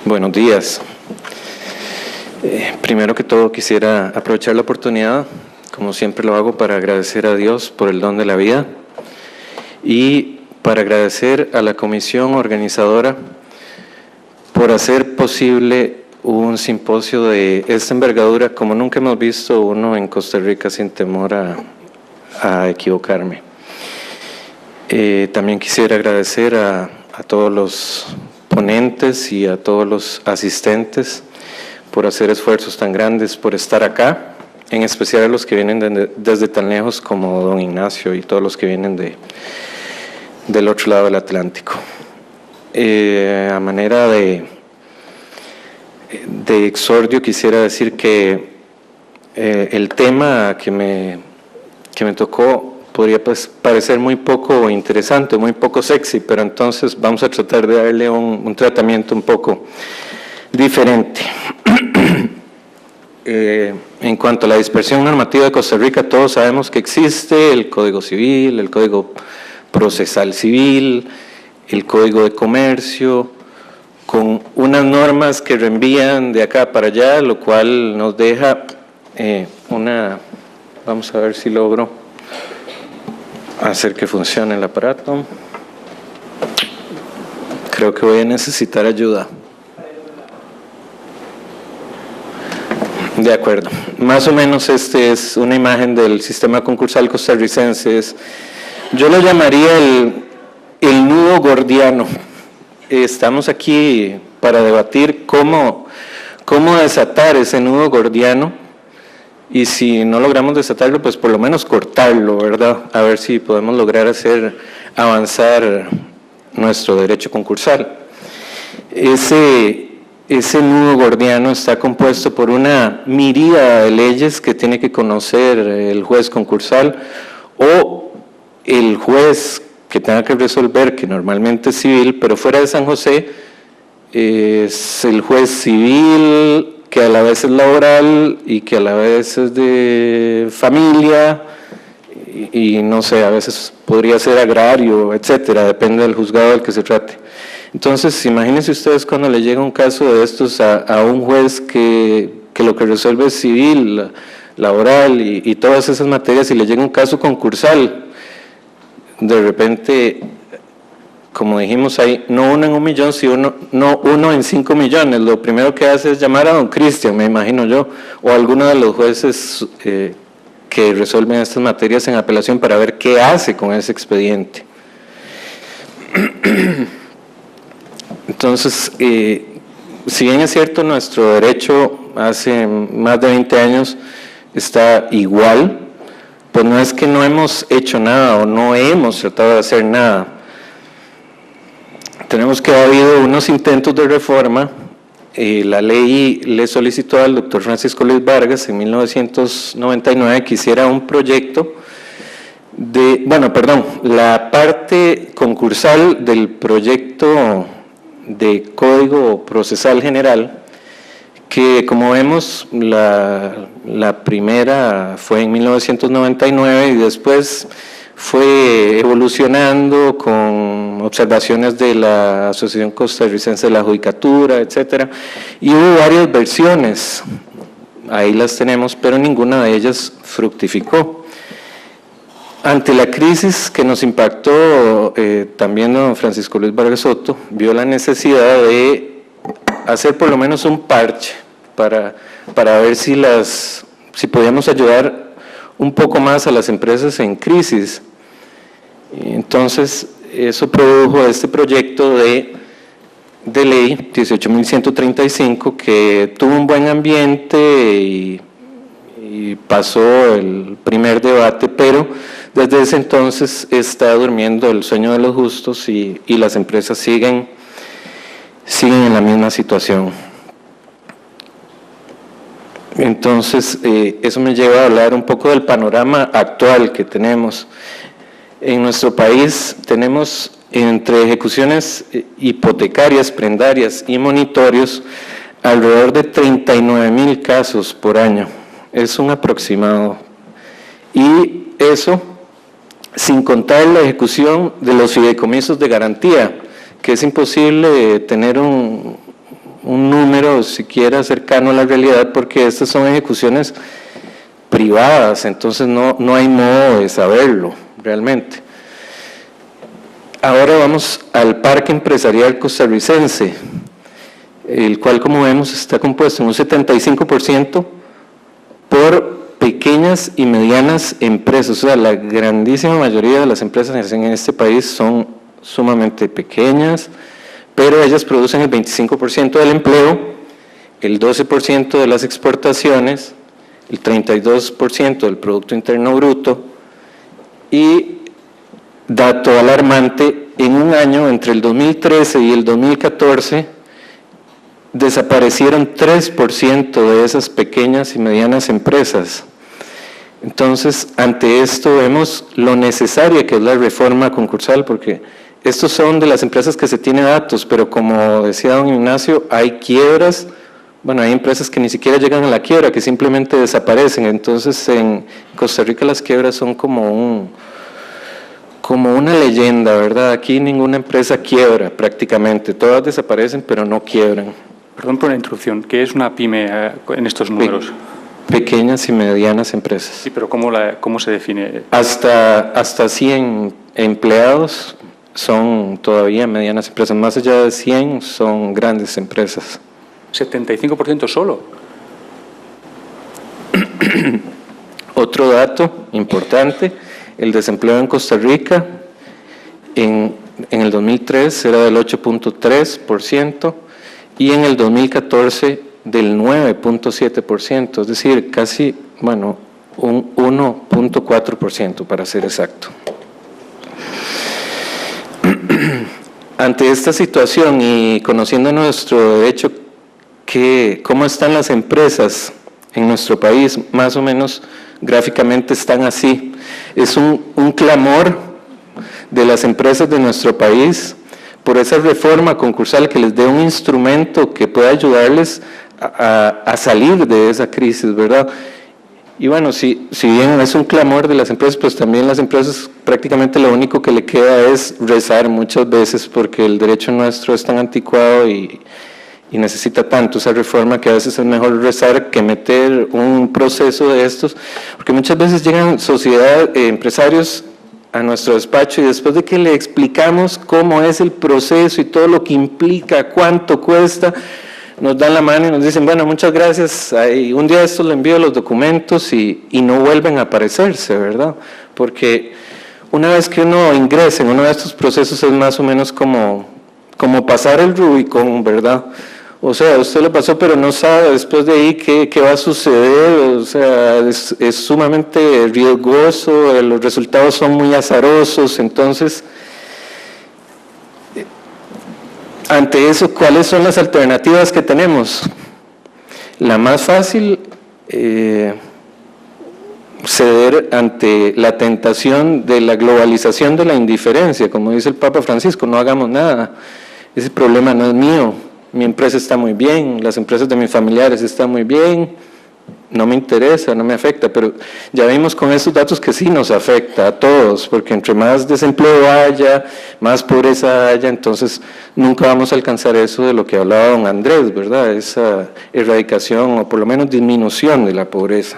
Buenos días. Primero que todo quisiera aprovechar la oportunidad, como siempre lo hago, para agradecer a Dios por el don de la vida y para agradecer a la comisión organizadora por hacer posible un simposio de esta envergadura, como nunca hemos visto uno en Costa Rica, sin temor a equivocarme. También quisiera agradecer a todos los ponentes y a todos los asistentes por hacer esfuerzos tan grandes, por estar acá, en especial a los que vienen desde tan lejos como don Ignacio y todos los que vienen del otro lado del Atlántico. A manera de exordio quisiera decir que el tema que me tocó podría parecer muy poco interesante, muy poco sexy, pero entonces vamos a tratar de darle un tratamiento un poco diferente. En cuanto a la dispersión normativa de Costa Rica, todos sabemos que existe el Código Civil, el Código Procesal Civil, el Código de Comercio, con unas normas que reenvían de acá para allá, lo cual nos deja vamos a ver si logro hacer que funcione el aparato. Creo que voy a necesitar ayuda. De acuerdo. Más o menos este es una imagen del sistema concursal costarricense. Yo lo llamaría el nudo gordiano. Estamos aquí para debatir cómo desatar ese nudo gordiano. Y si no logramos desatarlo, pues por lo menos cortarlo, ¿verdad? A ver si podemos lograr hacer avanzar nuestro derecho concursal. Ese nudo gordiano está compuesto por una miríada de leyes que tiene que conocer el juez concursal o el juez que tenga que resolver, que normalmente es civil, pero fuera de San José es el juez civil, que a la vez es laboral y que a la vez es de familia y no sé, a veces podría ser agrario, etcétera, depende del juzgado del que se trate. Entonces, imagínense ustedes cuando le llega un caso de estos a un juez que lo que resuelve es civil, laboral y todas esas materias, y le llega un caso concursal, de repente, como dijimos ahí, no uno en 1 millón, sino uno en 5 millones. Lo primero que hace es llamar a don Cristian, me imagino yo, o a alguno de los jueces que resuelven estas materias en apelación para ver qué hace con ese expediente. Entonces, si bien es cierto, nuestro derecho hace más de 20 años está igual, pues no es que no hemos hecho nada o no hemos tratado de hacer nada. Tenemos que ha habido unos intentos de reforma. La ley le solicitó al doctor Francisco Luis Vargas en 1999 que hiciera un proyecto la parte concursal del proyecto de Código Procesal General, que como vemos la primera fue en 1999 y después fue evolucionando con observaciones de la Asociación Costarricense de la Judicatura, etcétera, y hubo varias versiones, ahí las tenemos, pero ninguna de ellas fructificó. Ante la crisis que nos impactó, también don Francisco Luis Vargas Soto vio la necesidad de hacer por lo menos un parche para ver si podíamos ayudar un poco más a las empresas en crisis. Entonces, eso produjo este proyecto de ley 18.135 que tuvo un buen ambiente y pasó el primer debate, pero desde ese entonces está durmiendo el sueño de los justos y las empresas siguen en la misma situación. Entonces, eso me lleva a hablar un poco del panorama actual que tenemos. En nuestro país tenemos entre ejecuciones hipotecarias, prendarias y monitorios alrededor de 39,000 casos por año. Es un aproximado. Y eso sin contar la ejecución de los fideicomisos de garantía, que es imposible tener un número siquiera cercano a la realidad, porque estas son ejecuciones privadas, entonces no hay modo de saberlo realmente. Ahora vamos al Parque Empresarial Costarricense, el cual, como vemos, está compuesto en un 75% por pequeñas y medianas empresas. O sea, la grandísima mayoría de las empresas en este país son sumamente pequeñas, pero ellas producen el 25% del empleo, el 12% de las exportaciones, el 32% del Producto Interno Bruto, y dato alarmante, en un año, entre el 2013 y el 2014, desaparecieron 3% de esas pequeñas y medianas empresas. Entonces, ante esto vemos lo necesaria que es la reforma concursal, porque estos son de las empresas que se tiene datos, pero como decía don Ignacio, hay quiebras, bueno, hay empresas que ni siquiera llegan a la quiebra, que simplemente desaparecen. Entonces, en Costa Rica las quiebras son como una leyenda, ¿verdad? Aquí ninguna empresa quiebra prácticamente, todas desaparecen, pero no quiebran. Perdón por la interrupción, ¿qué es una pyme en estos números? Pequeñas y medianas empresas. Sí, pero ¿cómo se define? Hasta 100 empleados son todavía medianas empresas, más allá de 100 son grandes empresas. ¿75% solo? Otro dato importante, el desempleo en Costa Rica en el 2003 era del 8.3%, y en el 2014 del 9.7%, es decir, casi, bueno, un 1.4% para ser exacto. Ante esta situación y conociendo nuestro derecho, ¿cómo están las empresas en nuestro país? Más o menos gráficamente están así. Es un clamor de las empresas de nuestro país por esa reforma concursal que les dé un instrumento que pueda ayudarles a salir de esa crisis, ¿verdad? Y bueno, si bien es un clamor de las empresas, pues también las empresas prácticamente lo único que le queda es rezar muchas veces, porque el derecho nuestro es tan anticuado y necesita tanto esa reforma que a veces es mejor rezar que meter un proceso de estos, porque muchas veces llegan empresarios a nuestro despacho y después de que le explicamos cómo es el proceso y todo lo que implica, cuánto cuesta, nos dan la mano y nos dicen, bueno, muchas gracias, un día de estos le envío los documentos y no vuelven a aparecerse, ¿verdad? Porque una vez que uno ingresa en uno de estos procesos es más o menos como pasar el Rubicón, ¿verdad? O sea, usted lo pasó, pero no sabe después de ahí qué va a suceder. O sea, es sumamente riesgoso, los resultados son muy azarosos. Entonces, ante eso, ¿cuáles son las alternativas que tenemos? La más fácil, ceder ante la tentación de la globalización de la indiferencia, como dice el Papa Francisco, no hagamos nada, ese problema no es mío. Mi empresa está muy bien, las empresas de mis familiares están muy bien, no me interesa, no me afecta, pero ya vimos con estos datos que sí nos afecta a todos, porque entre más desempleo haya, más pobreza haya, entonces nunca vamos a alcanzar eso de lo que hablaba don Andrés, ¿verdad? Esa erradicación o por lo menos disminución de la pobreza.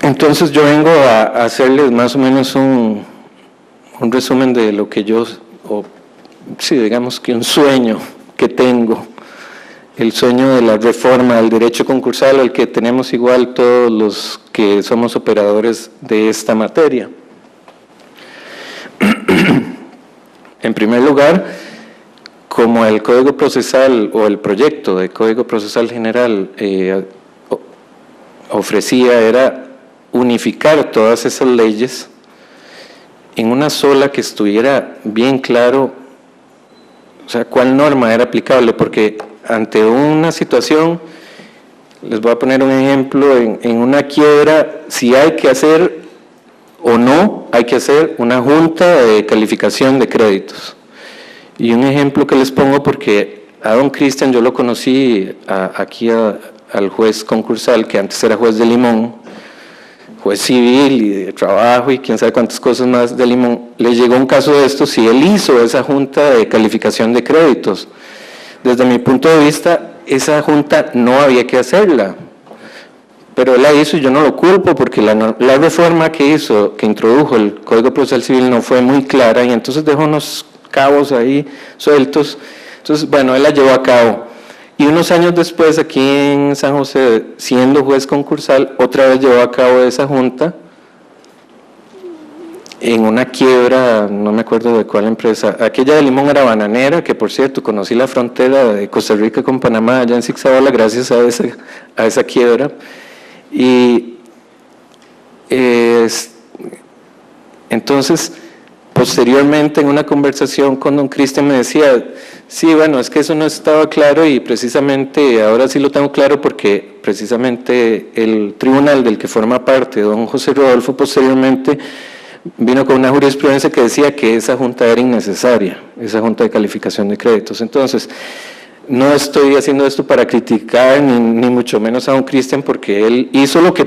Entonces yo vengo a hacerles más o menos un resumen de lo que yo, sí, digamos que un sueño que tengo, el sueño de la reforma del derecho concursal, al que tenemos igual todos los que somos operadores de esta materia. En primer lugar, como el Código Procesal o el proyecto de Código Procesal General ofrecía, era unificar todas esas leyes en una sola que estuviera bien claro, o sea, cuál norma era aplicable, porque ante una situación, les voy a poner un ejemplo, en una quiebra, si hay que hacer o no, hay que hacer una junta de calificación de créditos. Y un ejemplo que les pongo, porque a don Cristian yo lo conocí aquí al juez concursal, que antes era juez de Limón, juez civil y de trabajo y quién sabe cuántas cosas más de Limón, le llegó un caso de estos y él hizo esa junta de calificación de créditos. Desde mi punto de vista, esa junta no había que hacerla, pero él la hizo y yo no lo culpo porque la reforma que hizo, que introdujo el Código Procesal Civil no fue muy clara y entonces dejó unos cabos ahí sueltos. Entonces, bueno, él la llevó a cabo. Y unos años después, aquí en San José, siendo juez concursal, otra vez llevó a cabo esa junta en una quiebra, no me acuerdo de cuál empresa. Aquella de Limón era bananera, que por cierto, conocí la frontera de Costa Rica con Panamá, allá en Zixabala, gracias a esa quiebra. Y entonces, posteriormente, en una conversación con don Cristian me decía, sí, bueno, es que eso no estaba claro y precisamente ahora sí lo tengo claro porque precisamente el tribunal del que forma parte, don José Rodolfo, posteriormente vino con una jurisprudencia que decía que esa junta era innecesaria, esa junta de calificación de créditos. Entonces, no estoy haciendo esto para criticar ni mucho menos a don Cristian porque él hizo lo que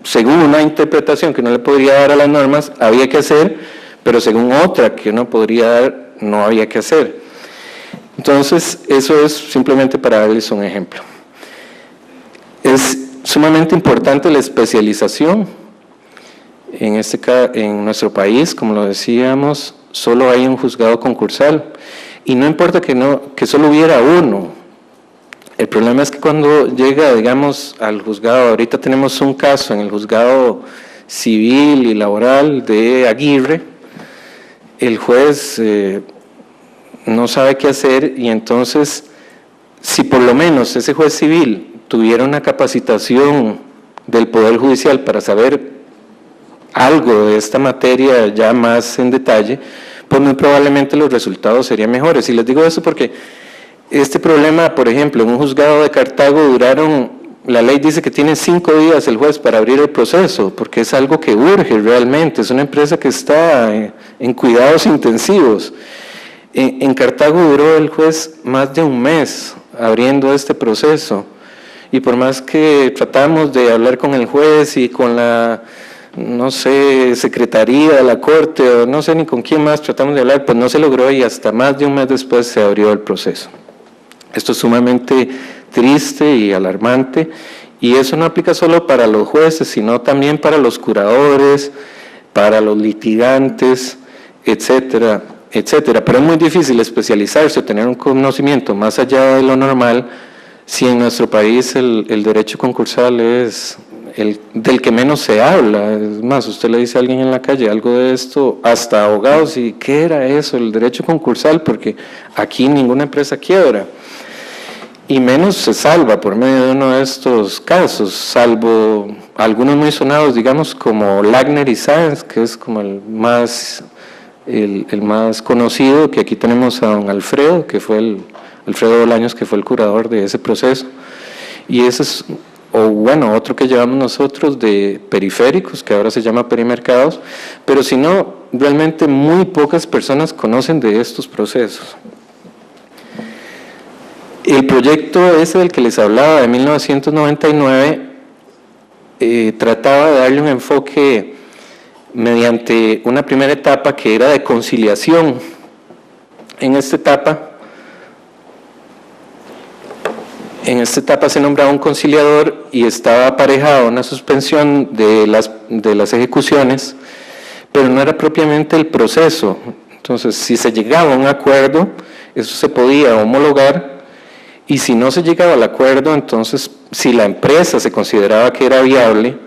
según una interpretación que no le podría dar a las normas había que hacer, pero según otra que no podría dar no había que hacer. Entonces, eso es simplemente para darles un ejemplo. Es sumamente importante la especialización. En nuestro país, como lo decíamos, solo hay un juzgado concursal. Y no importa que solo hubiera uno. El problema es que cuando llega, digamos, al juzgado, ahorita tenemos un caso en el juzgado civil y laboral de Aguirre, el juez no sabe qué hacer y entonces, si por lo menos ese juez civil tuviera una capacitación del Poder Judicial para saber algo de esta materia ya más en detalle, pues muy probablemente los resultados serían mejores. Y les digo eso porque este problema, por ejemplo, en un juzgado de Cartago la ley dice que tiene 5 días el juez para abrir el proceso, porque es algo que urge realmente, es una empresa que está en cuidados intensivos. En Cartago duró el juez más de un mes abriendo este proceso, y por más que tratamos de hablar con el juez y con la, no sé, secretaría de la corte, o no sé ni con quién más tratamos de hablar, pues no se logró y hasta más de un mes después se abrió el proceso. Esto es sumamente triste y alarmante, y eso no aplica solo para los jueces, sino también para los curadores, para los litigantes, etcétera, etcétera. Pero es muy difícil especializarse o tener un conocimiento más allá de lo normal si en nuestro país el derecho concursal es del que menos se habla. Es más, usted le dice a alguien en la calle algo de esto, hasta abogados, ¿y qué era eso, el derecho concursal? Porque aquí ninguna empresa quiebra. Y menos se salva por medio de uno de estos casos, salvo algunos muy sonados, digamos, como Lagner y Sáenz, que es como el más conocido, que aquí tenemos a don Alfredo, que fue Alfredo Bolaños, que fue el curador de ese proceso. Y ese es, o bueno, otro que llevamos nosotros de periféricos, que ahora se llama perimercados, pero si no, realmente muy pocas personas conocen de estos procesos. El proyecto ese del que les hablaba de 1999 trataba de darle un enfoque mediante una primera etapa que era de conciliación. En esta etapa se nombraba un conciliador y estaba aparejado una suspensión de las ejecuciones, pero no era propiamente el proceso. Entonces, si se llegaba a un acuerdo, eso se podía homologar. Y si no se llegaba al acuerdo, entonces, si la empresa se consideraba que era viable,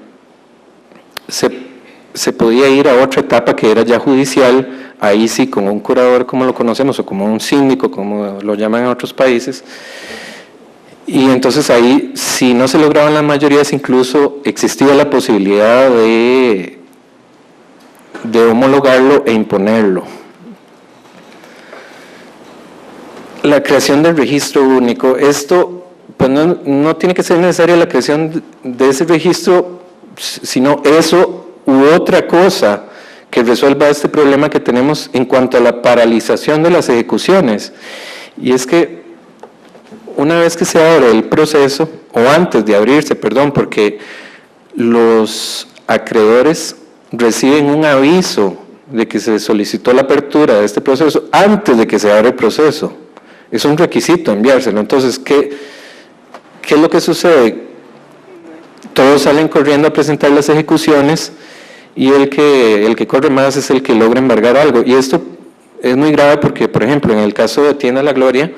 se podía ir a otra etapa que era ya judicial, ahí sí, con un curador como lo conocemos, o como un síndico, como lo llaman en otros países. Y entonces ahí, si no se lograban las mayorías, incluso existía la posibilidad de homologarlo e imponerlo. La creación del registro único, esto pues no tiene que ser necesaria la creación de ese registro, sino eso u otra cosa que resuelva este problema que tenemos en cuanto a la paralización de las ejecuciones. Y es que una vez que se abre el proceso, o antes de abrirse, perdón, porque los acreedores reciben un aviso de que se solicitó la apertura de este proceso antes de que se abra el proceso. Es un requisito enviárselo. Entonces, ¿qué es lo que sucede? Todos salen corriendo a presentar las ejecuciones y el que corre más es el que logra embargar algo. Y esto es muy grave porque, por ejemplo, en el caso de Tienda La Gloria,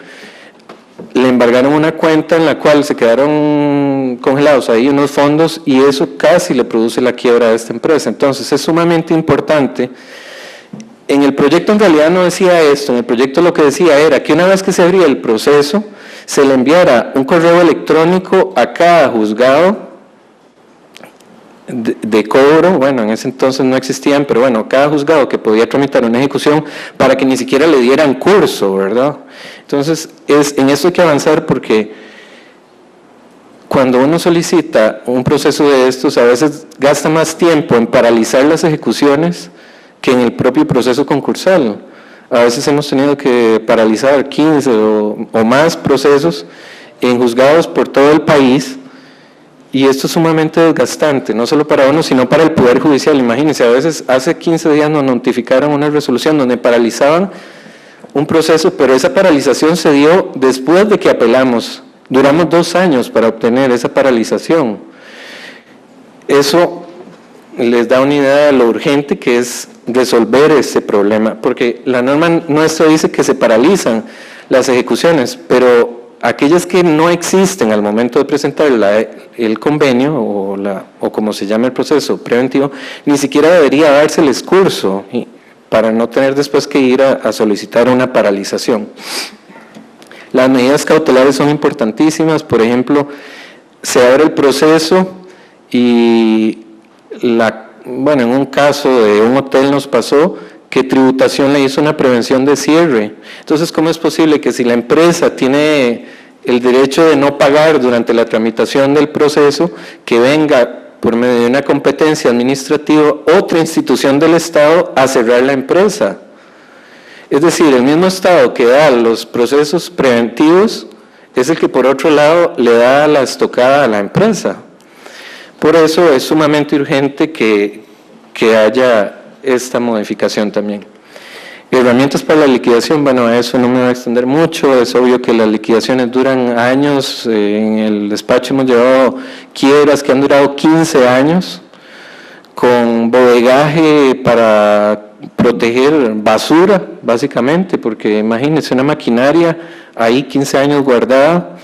le embargaron una cuenta en la cual se quedaron congelados ahí unos fondos y eso casi le produce la quiebra de esta empresa. Entonces es sumamente importante. En el proyecto en realidad no decía esto, en el proyecto lo que decía era que una vez que se abría el proceso, se le enviara un correo electrónico a cada juzgado de cobro, bueno, en ese entonces no existían, pero bueno, cada juzgado que podía tramitar una ejecución para que ni siquiera le dieran curso, ¿verdad? Entonces, en eso hay que avanzar porque cuando uno solicita un proceso de estos, a veces gasta más tiempo en paralizar las ejecuciones que en el propio proceso concursal. A veces hemos tenido que paralizar 15 o más procesos en juzgados por todo el país. Y esto es sumamente desgastante, no solo para uno, sino para el Poder Judicial. Imagínense, a veces hace 15 días nos notificaron una resolución donde paralizaban un proceso, pero esa paralización se dio después de que apelamos. Duramos 2 años para obtener esa paralización. Eso les da una idea de lo urgente que es resolver ese problema, porque la norma nuestra dice que se paralizan las ejecuciones, pero aquellas que no existen al momento de presentar el convenio o como se llama el proceso preventivo, ni siquiera debería dárseles curso para no tener después que ir a solicitar una paralización. Las medidas cautelares son importantísimas. Por ejemplo, se abre el proceso y en un caso de un hotel nos pasó que tributación le hizo una prevención de cierre. Entonces, ¿cómo es posible que si la empresa tiene el derecho de no pagar durante la tramitación del proceso, que venga por medio de una competencia administrativa otra institución del Estado a cerrar la empresa? Es decir, el mismo Estado que da los procesos preventivos es el que por otro lado le da la estocada a la empresa. Por eso es sumamente urgente que haya esta modificación también. Herramientas para la liquidación, bueno, a eso no me voy a extender mucho, es obvio que las liquidaciones duran años, en el despacho hemos llevado quiebras que han durado 15 años, con bodegaje para proteger basura, básicamente, porque imagínense una maquinaria ahí 15 años guardada,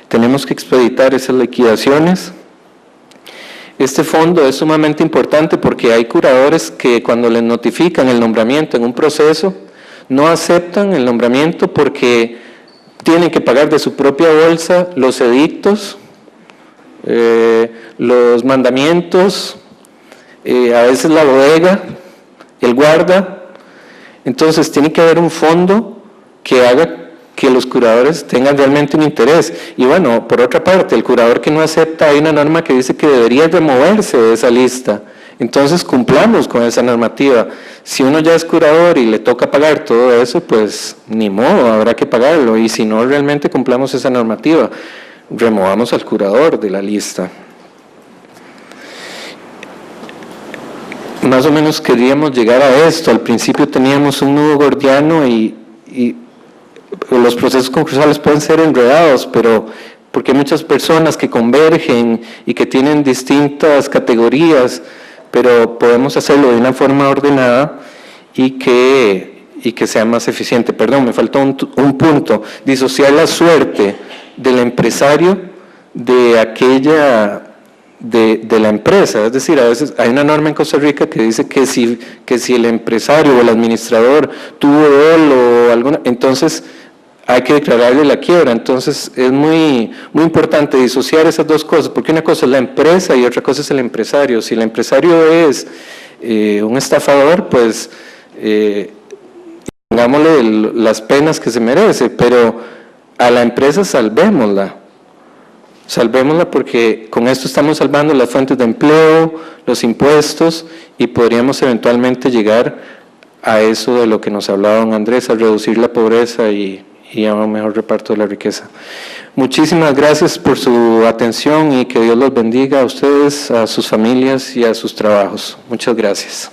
tenemos que expeditar esas liquidaciones. Este fondo es sumamente importante porque hay curadores que cuando les notifican el nombramiento en un proceso, no aceptan el nombramiento porque tienen que pagar de su propia bolsa los edictos, los mandamientos, a veces la bodega, el guarda. Entonces tiene que haber un fondo que haga que los curadores tengan realmente un interés. Y bueno, por otra parte, el curador que no acepta, hay una norma que dice que debería removerse de esa lista. Entonces cumplamos con esa normativa. Si uno ya es curador y le toca pagar todo eso, pues ni modo, habrá que pagarlo. Y si no, realmente cumplamos esa normativa, removamos al curador de la lista. Más o menos queríamos llegar a esto. Al principio teníamos un nudo gordiano y los procesos concursales pueden ser enredados, pero porque hay muchas personas que convergen y que tienen distintas categorías, pero podemos hacerlo de una forma ordenada y que sea más eficiente. Perdón, me faltó un punto: disociar la suerte del empresario de aquella de la empresa. Es decir, a veces hay una norma en Costa Rica que dice que si el empresario o el administrador tuvo dolo o alguna, entonces hay que declararle la quiebra. Entonces es muy importante disociar esas dos cosas, porque una cosa es la empresa y otra cosa es el empresario. Si el empresario es un estafador, pues pongámosle las penas que se merece, pero a la empresa salvémosla porque con esto estamos salvando las fuentes de empleo, los impuestos, y podríamos eventualmente llegar a eso de lo que nos hablaba don Andrés, a reducir la pobreza y y a un mejor reparto de la riqueza. Muchísimas gracias por su atención y que Dios los bendiga a ustedes, a sus familias y a sus trabajos. Muchas gracias.